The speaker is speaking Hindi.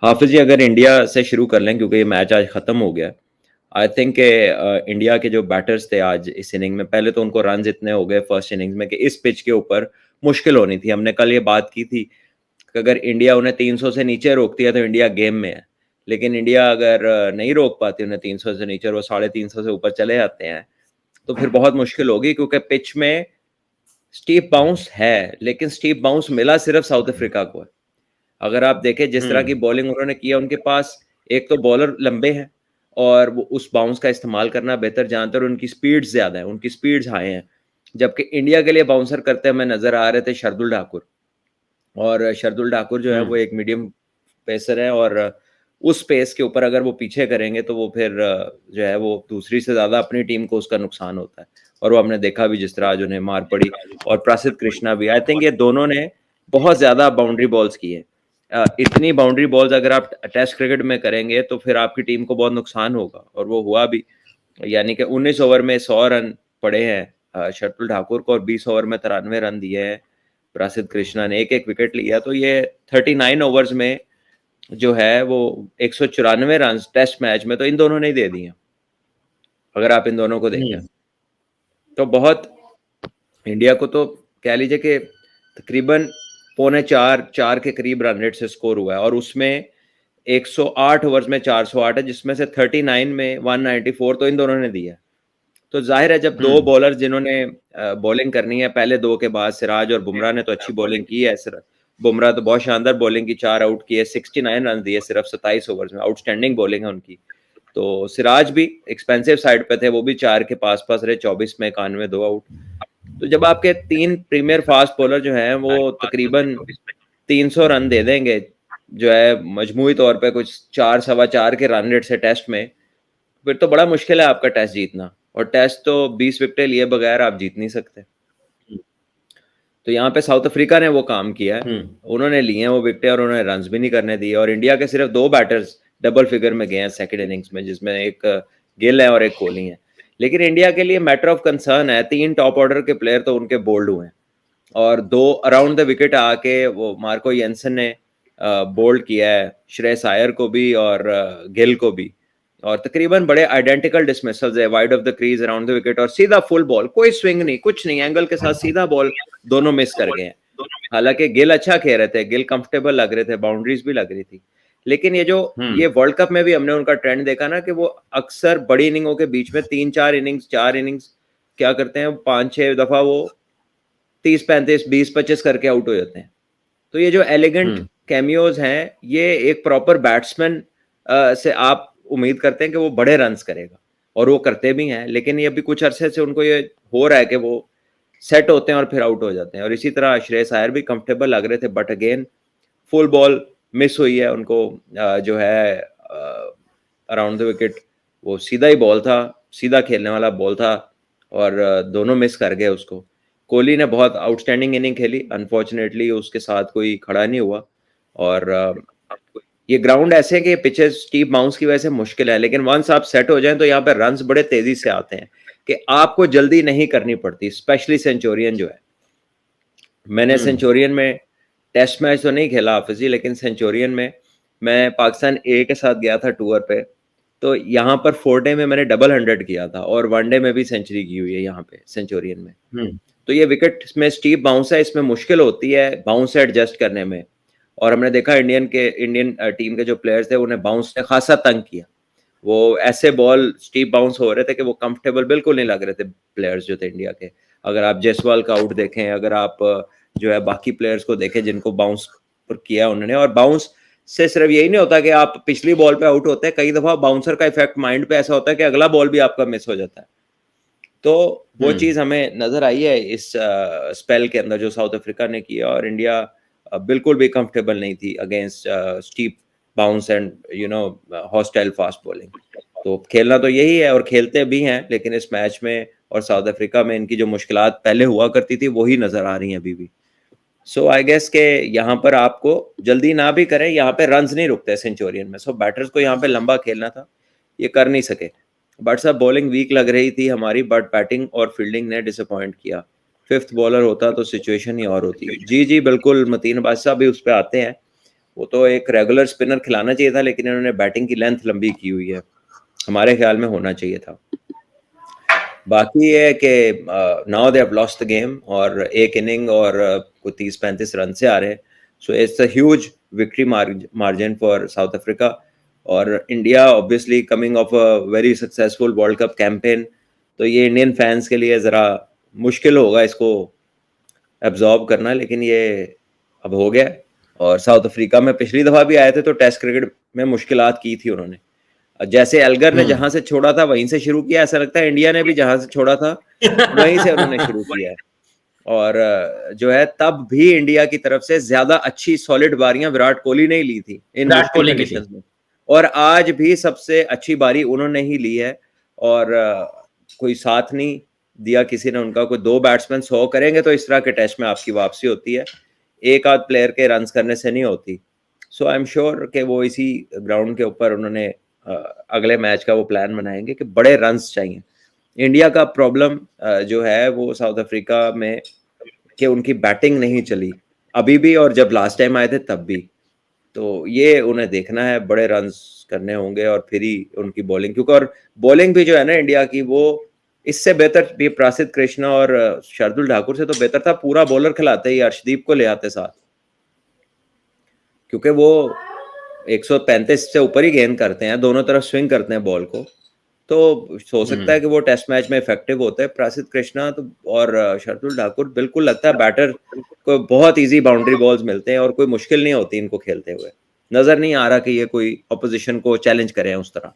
हाफिज जी, अगर इंडिया से शुरू कर लें क्योंकि ये मैच आज खत्म हो गया। आई थिंक इंडिया के जो बैटर्स थे आज इस इनिंग में, पहले तो उनको रन इतने हो गए फर्स्ट इनिंग्स में कि इस पिच के ऊपर मुश्किल होनी थी। हमने कल ये बात की थी कि अगर इंडिया उन्हें 300 से नीचे रोकती है तो इंडिया गेम में है, लेकिन इंडिया अगर नहीं रोक पाती उन्हें 300 से नीचे, वो 350 से ऊपर चले जाते हैं तो फिर बहुत मुश्किल होगी, क्योंकि पिच में स्टीप बाउंस है, लेकिन स्टीप बाउंस मिला सिर्फ साउथ अफ्रीका को है। अगर आप देखें जिस तरह की बॉलिंग उन्होंने किया, उनके पास एक तो बॉलर लंबे हैं और वो उस बाउंस का इस्तेमाल करना बेहतर जानते हैं और उनकी स्पीड ज्यादा है, उनकी स्पीड्स हाई हैं। जबकि इंडिया के लिए बाउंसर करते हमें नजर आ रहे थे शार्दुल ठाकुर, और शार्दुल ठाकुर जो है वो एक मीडियम पेसर है, और उस पेस के ऊपर अगर वो पीछे करेंगे तो वो फिर जो है वो दूसरी से ज्यादा अपनी टीम को उसका नुकसान होता है, और वो हमने देखा भी जिस तरह आज उन्हें मार पड़ी। और प्रसिद्ध कृष्णा भी, आई थिंक ये दोनों ने बहुत ज्यादा बाउंड्री बॉल्स की है। इतनी बाउंड्री बॉल्स अगर आप टेस्ट क्रिकेट में करेंगे तो फिर आपकी टीम को बहुत नुकसान होगा, और वो हुआ भी। यानी कि 19 ओवर में 100 रन पड़े हैं शार्दुल ठाकुर को, और 20 ओवर में 93 रन दिए हैं प्रसिद्ध कृष्णा ने, एक एक विकेट लिया। तो ये 39 ओवर्स में जो है वो 194 रन टेस्ट मैच में तो इन दोनों ने ही दे दिए, अगर आप इन दोनों को देखें। तो बहुत इंडिया को तो कह लीजिए कि तकरीबन 3.25-4 के करीब रन रेट से स्कोर हुआ है, और उसमें 108 ओवर्स में 408 है, जिसमें से 39 में 194 तो इन दोनों ने दिया। तो जाहिर है जब दो बॉलर जिन्होंने बॉलिंग करनी है, पहले दो के बाद सिराज और बुमराह ने तो अच्छी बॉलिंग की है। बुमराह तो बहुत शानदार बॉलिंग की, 4 आउट किए, 69 रन दिए सिर्फ 27 ओवर्स में, आउटस्टैंडिंग बॉलिंग है उनकी। तो सिराज भी एक्सपेंसिव साइड पे थे, वो भी 4 के पास रहे, 24 में 91, 2 आउट। तो जब आपके 3 प्रीमियर फास्ट बॉलर जो हैं वो तकरीबन 300 रन दे देंगे, जो है मजमूई तौर पे कुछ 4-4.25 के रन रेट से टेस्ट में, फिर तो बड़ा मुश्किल है आपका टेस्ट जीतना। और टेस्ट तो 20 विकेटें लिए बगैर आप जीत नहीं सकते। तो यहाँ पे साउथ अफ्रीका ने वो काम किया है, उन्होंने लिए हैं वो विकेटें और उन्होंने रन्स भी नहीं करने दिए। और इंडिया के सिर्फ 2 बैटर्स डबल फिगर में गए हैं सेकंड इनिंग्स में, जिसमें एक गिल है और एक कोहली है। लेकिन इंडिया के लिए मैटर ऑफ कंसर्न है, 3 टॉप ऑर्डर के प्लेयर तो उनके बोल्ड हुए हैं, और 2 अराउंड द विकेट आके वो मार्को येंसन ने बोल्ड किया है, श्रेयस अय्यर को भी और गिल को भी। और तकरीबन बड़े आइडेंटिकल डिसमिसल्स है, wide of the crease, around the wicket, और सीधा फुल बॉल, कोई स्विंग नहीं, कुछ नहीं, एंगल के साथ सीधा बॉल दोनों मिस कर गए हैं। हालांकि गिल अच्छा खेल रहे थे, गिल कंफर्टेबल लग रहे थे, बाउंड्रीज भी लग रही थी। लेकिन ये जो ये वर्ल्ड कप में भी हमने उनका ट्रेंड देखा ना, कि वो अक्सर बड़ी इनिंगों के बीच में 3-4 इनिंग्स 4 इनिंग्स क्या करते हैं, 5-6 दफा वो 30-35 20-25 करके आउट हो जाते हैं। तो ये जो एलिगेंट कैमियोज हैं, ये एक प्रॉपर बैट्समैन से आप उम्मीद करते हैं कि वो बड़े रन्स करेगा, और वो करते भी हैं। लेकिन ये अभी कुछ अरसे से उनको ये हो रहा है कि वो सेट होते हैं और फिर आउट हो जाते हैं। और इसी तरह श्रेयस अय्यर भी कंफर्टेबल लग रहे थे, but again full ball miss हुई है उनको, जो है अराउंड द विकेट, वो सीधा ही बॉल था, सीधा खेलने वाला बॉल था, और दोनों मिस कर गए उसको। कोहली ने बहुत आउटस्टैंडिंग इनिंग खेली, अनफॉर्चुनेटली उसके साथ कोई खड़ा नहीं हुआ। और ये ग्राउंड ऐसे है कि पिचेस स्टीप बाउंस की वजह से मुश्किल है, लेकिन वंस आप सेट हो जाएं तो यहाँ पे रन्स बड़े तेजी से आते हैं, कि आपको जल्दी नहीं करनी पड़ती, स्पेशली सेंचुरियन जो है। मैंने सेंचुरियन में टेस्ट मैच तो नहीं खेला हाफिज जी, लेकिन सेंचुरियन में मैं पाकिस्तान ए के साथ गया था टूर पे, तो यहाँ पर 4 डे में मैंने डबल 100 किया था, और 1 डे में भी सेंचुरी की हुई है यहाँ पे सेंचुरियन में। तो ये विकेट में स्टीप बाउंस है, इसमें मुश्किल होती है बाउंस से एडजस्ट करने में। और हमने देखा इंडियन टीम के जो प्लेयर्स थे, उन्हें बाउंस ने खासा तंग किया। वो ऐसे बॉल स्टीप बाउंस हो रहे थे कि वो कंफर्टेबल बिल्कुल नहीं लग रहे थे प्लेयर्स जो थे इंडिया के। अगर आप जयसवाल का आउट देखें, अगर आप जो है बाकी प्लेयर्स को देखें जिनको बाउंस पर किया उन्होंने, और बाउंस से सिर्फ यही नहीं होता कि आप पिछली बॉल पे आउट होते हैं, कई दफा बाउंसर का इफेक्ट माइंड पे ऐसा होता है कि अगला बॉल भी आपका मिस हो जाता है। तो वो चीज हमें नजर आई है इस स्पेल के अंदर जो साउथ अफ्रीका ने किया, और इंडिया बिल्कुल भी कंफर्टेबल नहीं थी against steep bounce and hostile fast bowling. तो खेलना तो यही है, और खेलते भी हैं, लेकिन इस मैच में और साउथ अफ्रीका में इनकी जो मुश्किलात पहले हुआ करती थी वही नजर आ रही हैं अभी भी। सो आई गेस के यहाँ पर आपको जल्दी ना भी करें, यहाँ पे रन्स नहीं रुकते सेंचुरियन में। सो बैटर्स को यहाँ पे लंबा खेलना था, ये कर नहीं सके। बट सब बॉलिंग वीक लग रही थी हमारी, बट बैटिंग और फील्डिंग ने डिसअपॉइंट किया। 5th बॉलर होता तो सिचुएशन ही और होती। जी बिल्कुल, मतीन बादशाह भी उस पर आते हैं। वो तो एक रेगुलर स्पिनर खिलाना चाहिए था, लेकिन इन्होंने बैटिंग की लेंथ लंबी की हुई है, हमारे ख्याल में होना चाहिए था। बाकी ये है कि now they have lost the game, और एक इनिंग और कोई 30-35 रन से आ रहे हैं, so it's a huge victory margin for South Africa. और India obviously coming off a very successful World Cup campaign, तो ये इंडियन फैंस के लिए ज़रा मुश्किल होगा इसको एब्जॉर्ब करना, लेकिन ये अब हो गया। और साउथ अफ्रीका में पिछली दफ़ा भी आए थे तो टेस्ट क्रिकेट में मुश्किलात की थी उन्होंने, जैसे एल्गर ने जहां से छोड़ा था वहीं से शुरू किया, ऐसा लगता है इंडिया ने भी जहां से छोड़ा था वहीं से उन्होंने शुरू किया है। और जो है तब भी इंडिया की तरफ से ज्यादा अच्छी सॉलिड बारियां विराट कोहली ने ही ली थी इन विराट मुश्किल कोहली की थी। कंडीशंस में, और आज भी सबसे अच्छी बारी उन्होंने ही ली है। और कोई साथ नहीं दिया किसी ने उनका, कोई 2 बैट्समैन 100 करेंगे तो इस तरह के टेस्ट में आपकी वापसी होती है, एक आध प्लेयर के रन्स करने से नहीं होती। सो आई एम श्योर कि वो इसी ग्राउंड के ऊपर उन्होंने अगले मैच का वो प्लान बनाएंगे कि बड़े रन्स चाहिए। इंडिया का प्रॉब्लम जो है वो साउथ अफ्रीका में कि उनकी बैटिंग नहीं चली अभी भी, और जब लास्ट टाइम आए थे तब भी। तो ये उन्हें देखना है, बड़े रन्स करने होंगे और फिर ही उनकी बॉलिंग, क्योंकि और बॉलिंग भी जो है ना इंडिया की, वो इससे बेहतर भी प्रासिद्ध कृष्णा और शार्दुल ठाकुर से तो बेहतर था, पूरा बॉलर खिलाते ही अर्शदीप को ले आते साथ, क्योंकि वो 135 से ऊपर ही गेंद करते हैं, दोनों तरफ स्विंग करते हैं बॉल को, तो हो सकता है कि वो टेस्ट मैच में इफेक्टिव होते हैं। प्रासिद्ध कृष्णा तो और शार्दुल ठाकुर बिल्कुल लगता है बैटर को बहुत इजी बाउंड्री बॉल्स मिलते हैं और कोई मुश्किल नहीं होती इनको खेलते हुए, नजर नहीं आ रहा कि ये कोई ऑपोजिशन को चैलेंज करें उस तरह।